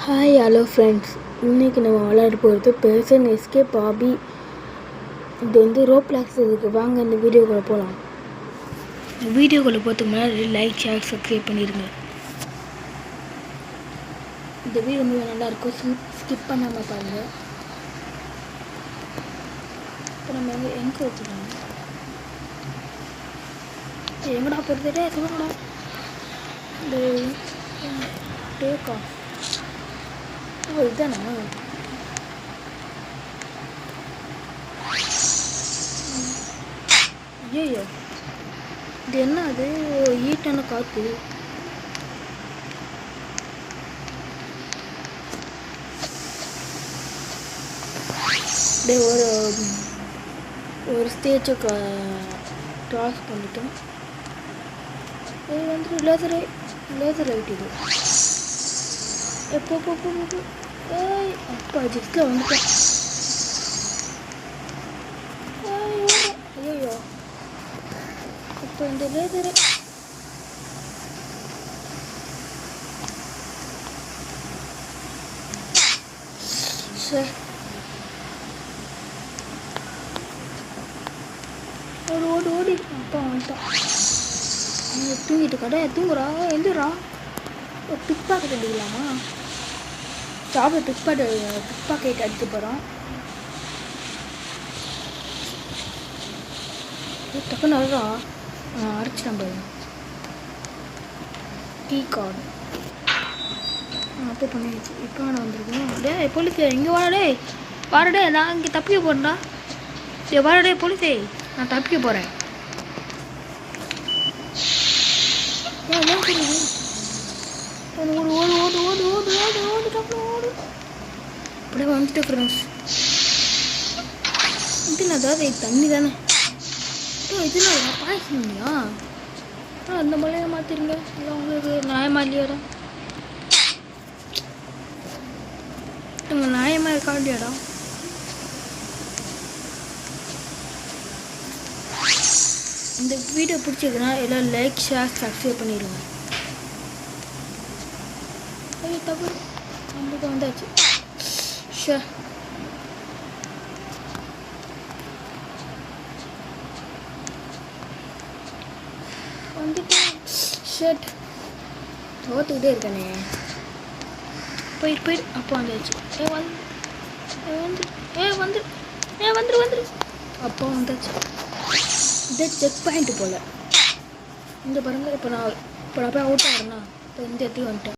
Hi hello friends, இன்றைக்கி நம்ம விளையாட போகிறது பெர்சன் எஸ்கேப் ஆபி. இது வந்து ரோப்ளாக்ஸ். இதுக்கு வாங்க இந்த வீடியோக்குள்ளே போகலாம். இந்த வீடியோக்குள்ளே போகிறதுக்கு முன்னாடி லைக், ஷேர், சப்ஸ்கிரைப் பண்ணிடுங்க. இந்த வீடியோ ரொம்ப நல்லாயிருக்கும், ஸ்கிப் பண்ணாமல் பாருங்கள். இப்போ நம்ம எங்கே வச்சுக்கலாம், எங்கடா போகிறதே சொல்லுங்கடா. இந்த டேக் ஆஃப் இதுதானா? ஐயோ, இது என்ன? அது ஈட்டான காற்று. ஒரு ஸ்டேஜை கிராஸ் பண்ணிட்டோம். இது வந்துட்டு லேசர் லைட். இது எப்போ ஏய் அப்பா ஜிஸ்ல வந்துட்டேன். ஐயோ, இப்போ இந்த லேசரை ஓடி அப்பா வந்துட்டான். தூங்கிட்டு கடை தூங்குறா. எந்திரா, பிக் பாக்கெட் அடிக்கலாமா? சாப்பிட பிக் பாக்கெட் அடிக்க போகிறோம். டக்குன்னு அழுறா. அரைச்சிட்டேன் பாரு. கீ கார்டு அப்போ பண்ணிடுச்சு. இப்போ நான் வந்துருக்கோம். டே போலீஸே, இங்கே வாடடே நான் இங்கே தப்பிக்க போகிறேன்டா. டே வாடடே போலீஸே, நான் தப்பிக்க போகிறேன். அப்படியே வந்துட்டு ஃப்ரெண்ட்ஸ். இது அதாவது தண்ணி தானே. இதுனா பாயசம் இல்லையா? அந்த மலையை மாற்றிருங்க. இல்லை உங்களுக்கு நியாயமா இல்லையாடா? நியாயமாக இருக்கா இல்லையாடா? இந்த வீடியோ பிடிச்சிருக்குன்னா எல்லாம் லைக், ஷேர், சப்ஸ்கிரைப் பண்ணிடுங்க. தப்பு நம்மளுக்கு வந்தாச்சு. வந்துட்டு ஷர்ட் ஓத்துக்கிட்டே இருக்கானே. போயிட்டு அப்போ வந்தாச்சு. வந்துரு அப்போ வந்தாச்சு. இதே செக் பாயிண்ட் போல். இந்த பாருங்க. இப்போ நான் போய் அவுட் ஆகிறேன்னா இப்போ இந்த இடத்துக்கு வந்துட்டேன்.